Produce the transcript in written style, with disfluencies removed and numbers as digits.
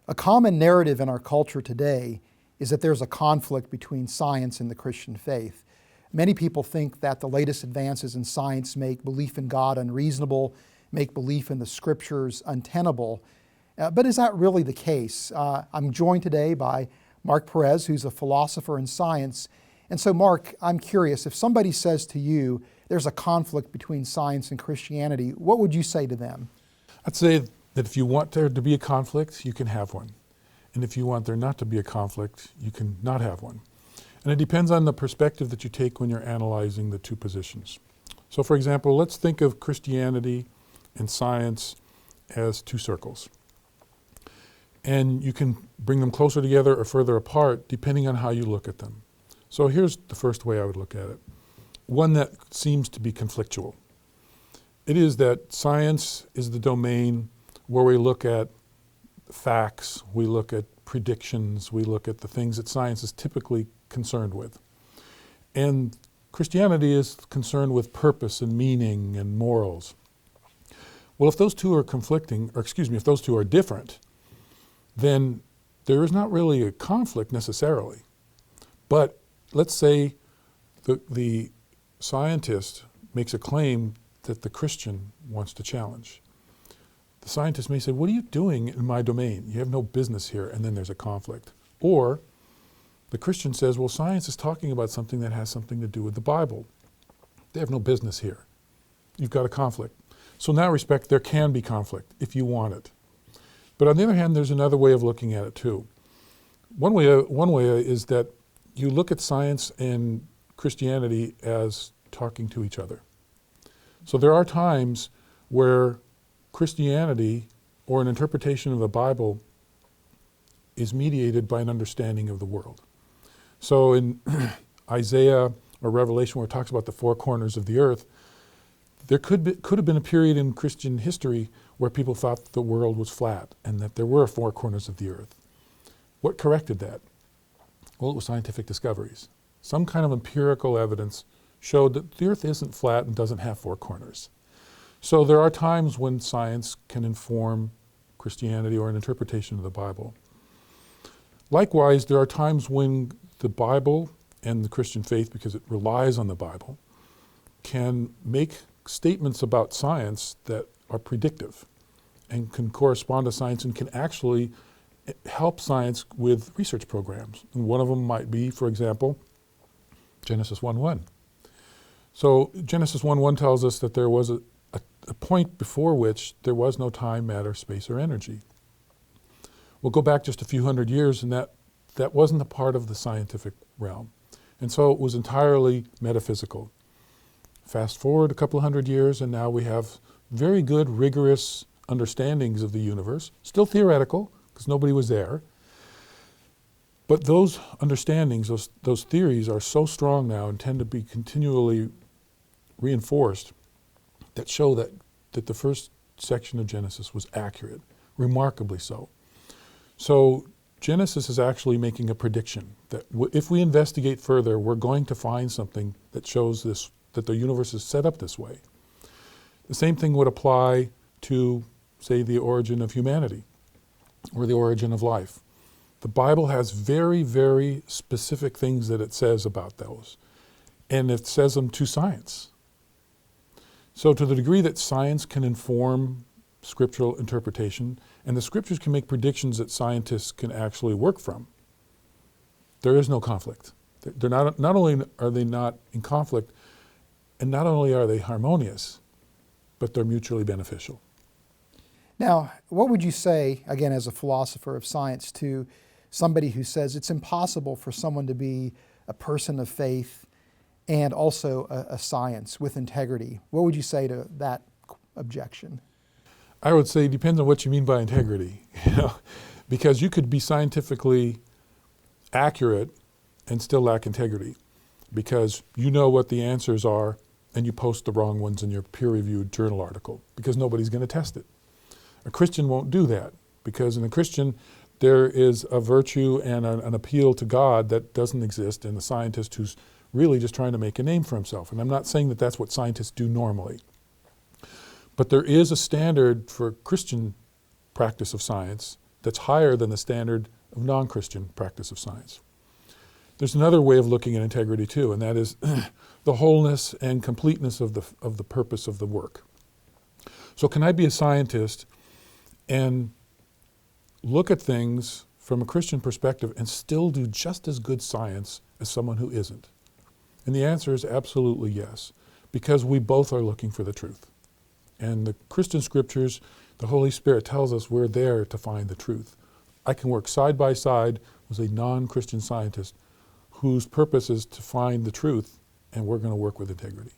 A common narrative in our culture today is that there's a conflict between science and the Christian faith. Many people think that the latest advances in science make belief in God unreasonable, make belief in the Scriptures untenable. But is that really the case? I'm joined today by Mark Perez, who's a philosopher in science. And so, Mark, I'm curious, if somebody says to you, there's a conflict between science and Christianity, what would you say to them? I'd say that if you want there to be a conflict, you can have one. And if you want there not to be a conflict, you can not have one. And it depends on the perspective that you take when you're analyzing the two positions. So for example, let's think of Christianity and science as two circles. And you can bring them closer together or further apart depending on how you look at them. So here's the first way I would look at it. One that seems to be conflictual. It is that science is the domain where we look at facts, we look at predictions, we look at the things that science is typically concerned with. And Christianity is concerned with purpose and meaning and morals. Well, if those two are conflicting, or excuse me, if those two are different, then there is not really a conflict necessarily. But let's say the scientist makes a claim that the Christian wants to challenge. The scientist may say, what are you doing in my domain? You have no business here, and then there's a conflict. Or the Christian says, well, science is talking about something that has something to do with the Bible. They have no business here. You've got a conflict. So in that respect, there can be conflict if you want it. But on the other hand, there's another way of looking at it too. One way is that you look at science and Christianity as talking to each other. So there are times where Christianity or an interpretation of the Bible is mediated by an understanding of the world. So in Isaiah or Revelation, where it talks about the four corners of the earth, there could have been a period in Christian history where people thought the world was flat and that there were four corners of the earth. What corrected that? Well, it was scientific discoveries. Some kind of empirical evidence showed that the earth isn't flat and doesn't have four corners. So there are times when science can inform Christianity or an interpretation of the Bible. Likewise, there are times when the Bible and the Christian faith, because it relies on the Bible, can make statements about science that are predictive and can correspond to science and can actually help science with research programs. And one of them might be, for example, Genesis 1:1. So Genesis 1:1 tells us that there was a point before which there was no time, matter, space, or energy. We'll go back just a few hundred years and that wasn't a part of the scientific realm. And so it was entirely metaphysical. Fast forward a couple of hundred years and now we have very good, rigorous understandings of the universe, still theoretical because nobody was there. But those understandings, those theories are so strong now and tend to be continually reinforced that show that the first section of Genesis was accurate, remarkably so. So Genesis is actually making a prediction that if we investigate further, we're going to find something that shows this, that the universe is set up this way. The same thing would apply to, say, the origin of humanity or the origin of life. The Bible has very, very specific things that it says about those, and it says them to science. So to the degree that science can inform scriptural interpretation, and the scriptures can make predictions that scientists can actually work from, there is no conflict. They're not only are they not in conflict, and not only are they harmonious, but they're mutually beneficial. Now, what would you say, again, as a philosopher of science, to somebody who says it's impossible for someone to be a person of faith and also a science with integrity? What would you say to that objection? I would say it depends on what you mean by integrity, because you could be scientifically accurate and still lack integrity because you know what the answers are and you post the wrong ones in your peer-reviewed journal article because nobody's going to test it. A Christian won't do that because in a Christian there is a virtue and an appeal to God that doesn't exist in the scientist who's really just trying to make a name for himself. And I'm not saying that that's what scientists do normally. But there is a standard for Christian practice of science that's higher than the standard of non-Christian practice of science. There's another way of looking at integrity too, and that is the wholeness and completeness of the purpose of the work. So can I be a scientist and look at things from a Christian perspective and still do just as good science as someone who isn't? And the answer is absolutely yes, because we both are looking for the truth. And the Christian scriptures, the Holy Spirit tells us we're there to find the truth. I can work side by side with a non-Christian scientist whose purpose is to find the truth, and we're going to work with integrity.